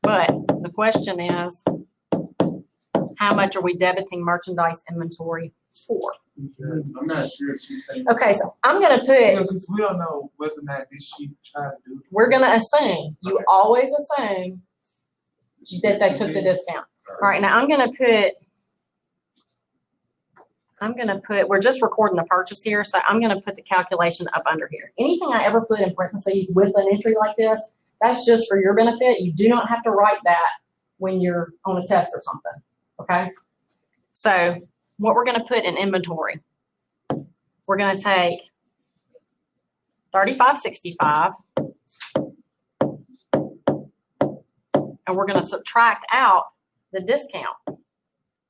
But the question is, how much are we debiting merchandise inventory for? I'm not sure if she thinks. Okay, so I'm going to Yeah, put, 'cause we don't know whether or not this sheet tried to do. we're going to assume, you Okay. always assume that they took the discount. All right, now I'm going to put, we're just recording the purchase here, so I'm going to put the calculation up under here. Anything I ever put in parentheses with an entry like this, that's just for your benefit. You do not have to write that when you're on a test or something, okay? So what we're going to put in inventory, we're going to take $35.65, and we're going to subtract out the discount.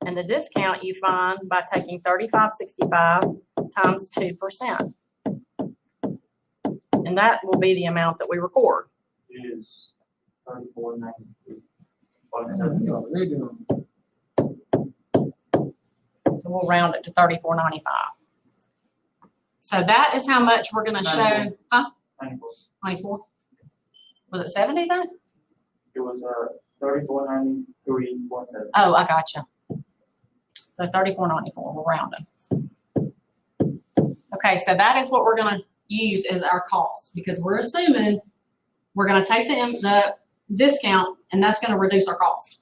And the discount you find by taking $35.65 times 2%. And that will be the amount that we record. Is $34.93. No, they do. So we'll round it to $34.95. So that is how much we're going to show. Huh? 24? Was it 70 then? It was $34.93.7. Oh, I gotcha. So $34.94, we'll round it. Okay, so that is what we're gonna use as our cost because we're assuming we're gonna take the discount and that's gonna reduce our cost.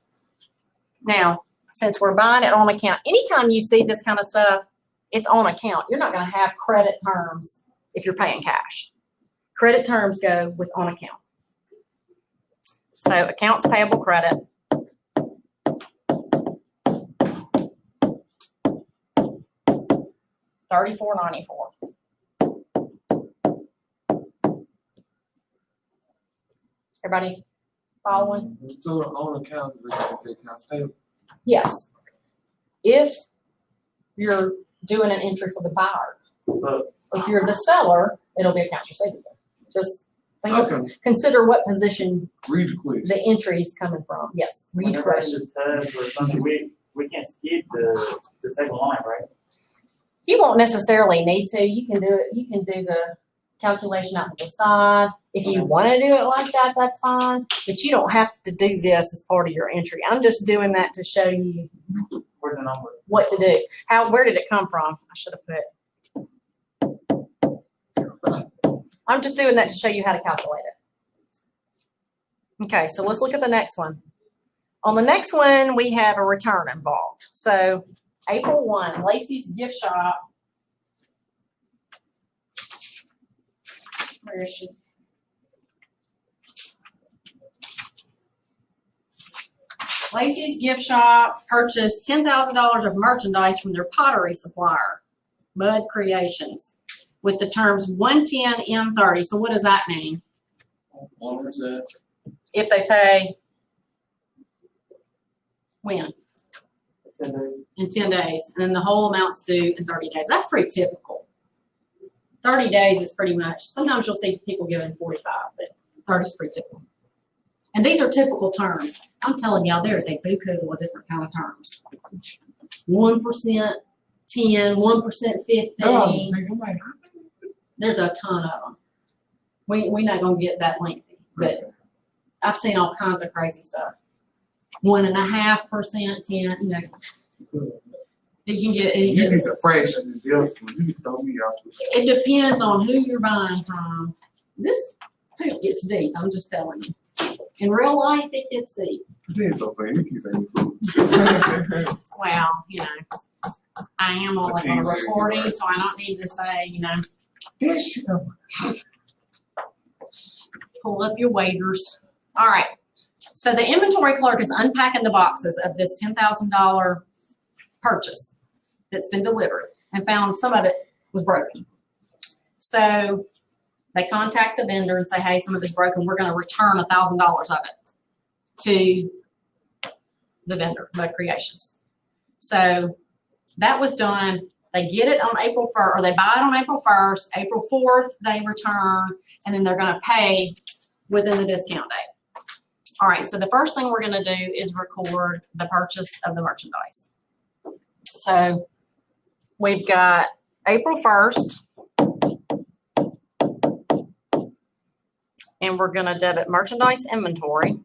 Now, since we're buying it on account, anytime you see this kind of stuff, it's on account. You're not gonna have credit terms if you're paying cash. Credit terms go with on account. So accounts payable credit. $34.94. Everybody following? So the on account, we can say accounts payable. Yes. If you're doing an entry for the buyer, But if you're the seller, it'll be accounts receivable. Just think of, Okay, consider what position read the question. the entry is coming from. Yes, read the whenever question. it's a test or something, we can skip the second line, right? You won't necessarily need to. You can do it. You can do the calculation out to the side. If you want to do it like that, that's fine. But you don't have to do this as part of your entry. I'm just doing that to show you Where's the number? what to do. Where did it come from? I should have put. I'm just doing that to show you how to calculate it. Okay, so let's look at the next one. On the next one, we have a return involved. So April 1, Lacey's Gift Shop. Where is she? Lacey's Gift Shop purchased $10,000 of merchandise from their pottery supplier, Mud Creations, with the terms 110M30. So what does that mean? 1%. If they pay when? 10 days. In 10 days, and then the whole amount's due in 30 days. That's pretty typical. 30 days is pretty much, sometimes you'll see people giving 45, but 30 is pretty typical. And these are typical terms. I'm telling y'all, there's a buku of different kind of terms. 1%, 10, 1% 15. No, I was thinking, like, There's a ton of them. We're not gonna get that lengthy, but I've seen all kinds of crazy stuff. 1.5%, 10, you know. You can get, you need the fresh and the deals, you can throw me off. it depends on who you're buying from. This poop gets deep, I'm just telling you. In real life, it gets deep. It's so funny, you keep saying food. Well, you know, I am on like on a recording, so I don't need to say, you know, Yes, you know. pull up your waders. All right. So the inventory clerk is unpacking the boxes of this $10,000 purchase that's been delivered and found some of it was broken. So they contact the vendor and say, hey, some of it's broken. We're going to return $1,000 of it to the vendor, Mud Creations. So that was done. They get it on April 1st, or they buy it on April 1st. April 4th, they return, and then they're going to pay within the discount date. All right, so the first thing we're going to do is record the purchase of the merchandise. So we've got April 1st, and we're going to debit merchandise inventory.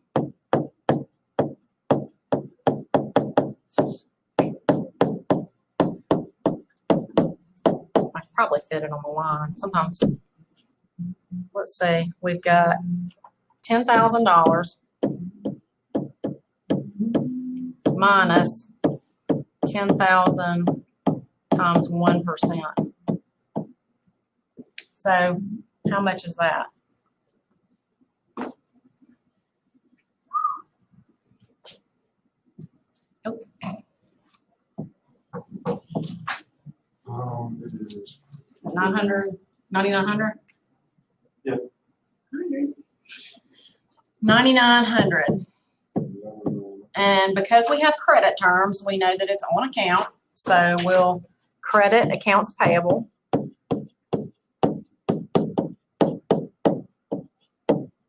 I could probably fit it on the line. Sometimes, let's see, we've got $10,000 minus 10,000 times 1%. So how much is that? Nope. It is. 900, 9,900? Yeah. 9,900. And because we have credit terms, we know that it's on account. So we'll credit accounts payable.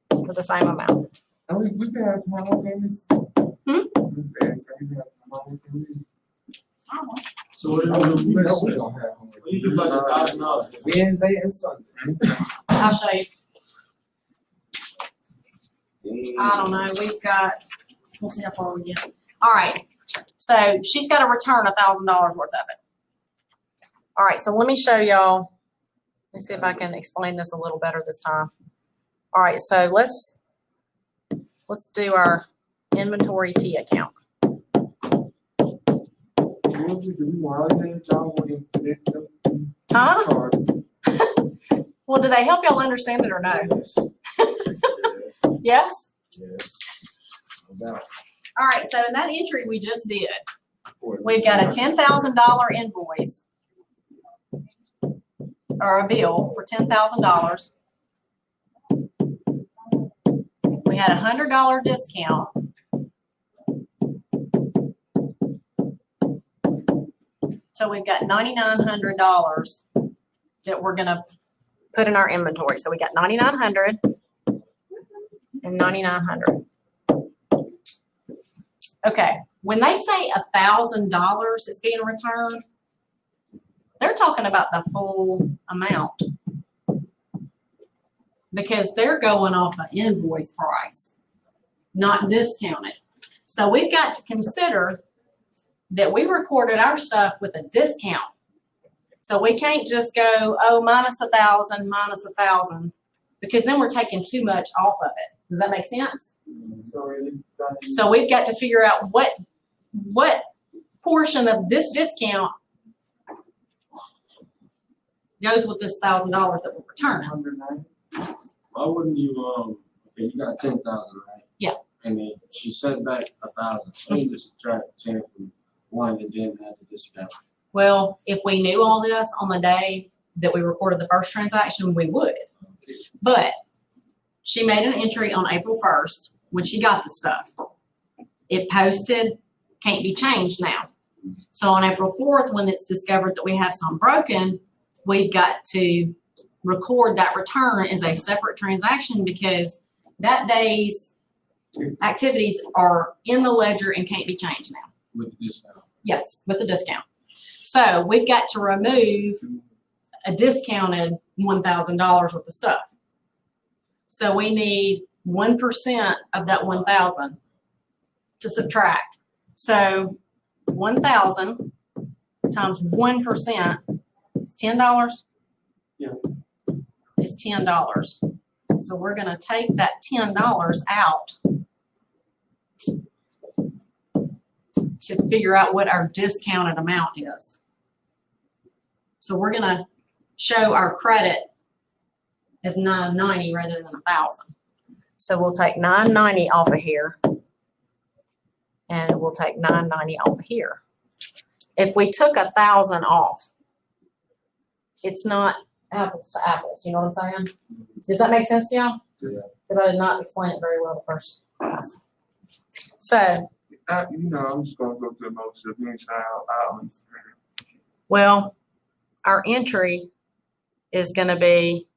For the same amount. And we can have some home payments. Hmm? We can have some home payments. So what is We it? don't have home payments. You do like $1,000. Wednesday and Sunday. I'll show you. I don't know. We've got, we'll see how far we get. All right. So she's got to return $1,000 worth of it. All right. So let me show y'all. Let me see if I can explain this a little better this time. All right. So let's do our inventory T account. Do we want to y'all want to get them Huh? cards? Well, do they help y'all understand it or no? Yes. Yes, Yes? yes. No doubt. All right, so in that entry we just did, Boy, we've got a $10,000 invoice or a bill for $10,000. We had a $100 discount. So we've got $9,900 that we're gonna put in our inventory. So we got 9,900 and 9,900. Okay, when they say $1,000 is being returned, they're talking about the full amount. Because they're going off an invoice price, not discounted. So we've got to consider that we recorded our stuff with a discount. So we can't just go, oh, minus 1,000, minus 1,000, because then we're taking too much off of it. Does that make sense? So really, So we've got to figure out what portion of this discount goes with this $1,000 that we're returning. 109. Why wouldn't you, okay, you got 10,000, right? Yeah. And then she sent back 1,000, so you just subtract 10 from one and then add the discount. Well, if we knew all this on the day that we recorded the first transaction, we would. But she made an entry on April 1st when she got the stuff. It posted, can't be changed now. So on April 4th, when it's discovered that we have some broken, we've got to record that return as a separate transaction because that day's activities are in the ledger and can't be changed now. With the discount. Yes, with the discount. So we've got to remove a discounted $1,000 worth of stuff. So we need 1% of that 1,000 to subtract. So 1,000 times 1% is $10. Yeah. Is $10. So we're gonna take that $10 out to figure out what our discounted amount is. So we're gonna show our credit as $990 rather than $1,000. So we'll take $990 off of here, and we'll take $990 off of here. If we took $1,000 off, it's not apples to apples. You know what I'm saying? Does that make sense to y'all? Yeah. Because I did not explain it very well the first class. So, I'm just gonna go through most of the inside out. well, our entry is going to be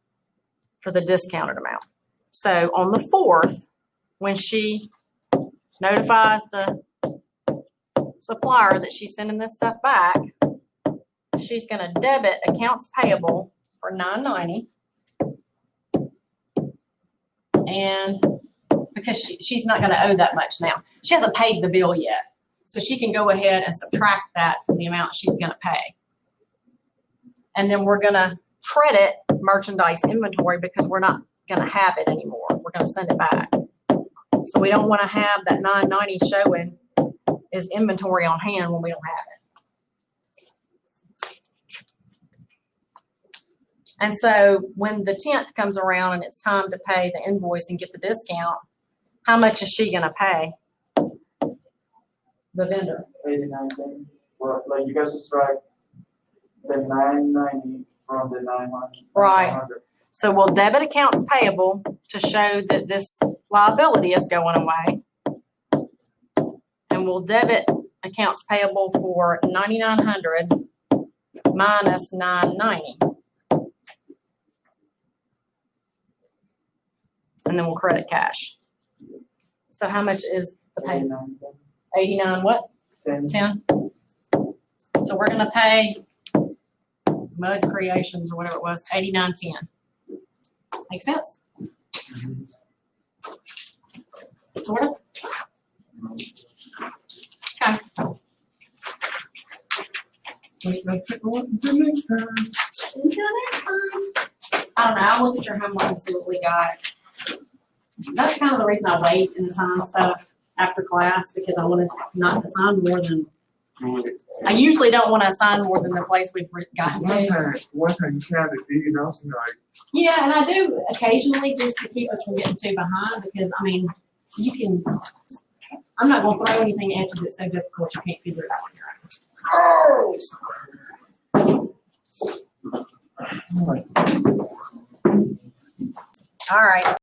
for the discounted amount. So on the 4th, when she notifies the supplier that she's sending this stuff back, she's going to debit accounts payable for $990. And because she's not going to owe that much now. She hasn't paid the bill yet. So she can go ahead and subtract that from the amount she's going to pay. And then we're going to credit merchandise inventory because we're not going to have it anymore. We're going to send it back. So we don't want to have that $990 showing as inventory on hand when we don't have it. And so when the 10th comes around and it's time to pay the invoice and get the discount, how much is she going to pay the vendor? 89 cents. Well, like you guys subtract the 990 from the 900. Right. 900. So we'll debit accounts payable to show that this liability is going away. And we'll debit accounts payable for 9,900 minus 990. And then we'll credit cash. So how much is the payment? 89 cents. 89 what? 10. 10? So we're gonna pay Mud Creations or whatever it was, 89.10. Make sense? Sort of? Okay. Until next time. Until next time. I don't know, I'll look at your homework and see what we got. That's kind of the reason I wait and sign stuff after class, because I want to not to sign more than do it. I usually don't want to assign more than the place we've gotten to. One time you counted it, and I was like, Yeah, and I do occasionally just to keep us from getting too behind because, I mean, you can, I'm not gonna throw anything at you that's so difficult you can't figure it out on your own. All right.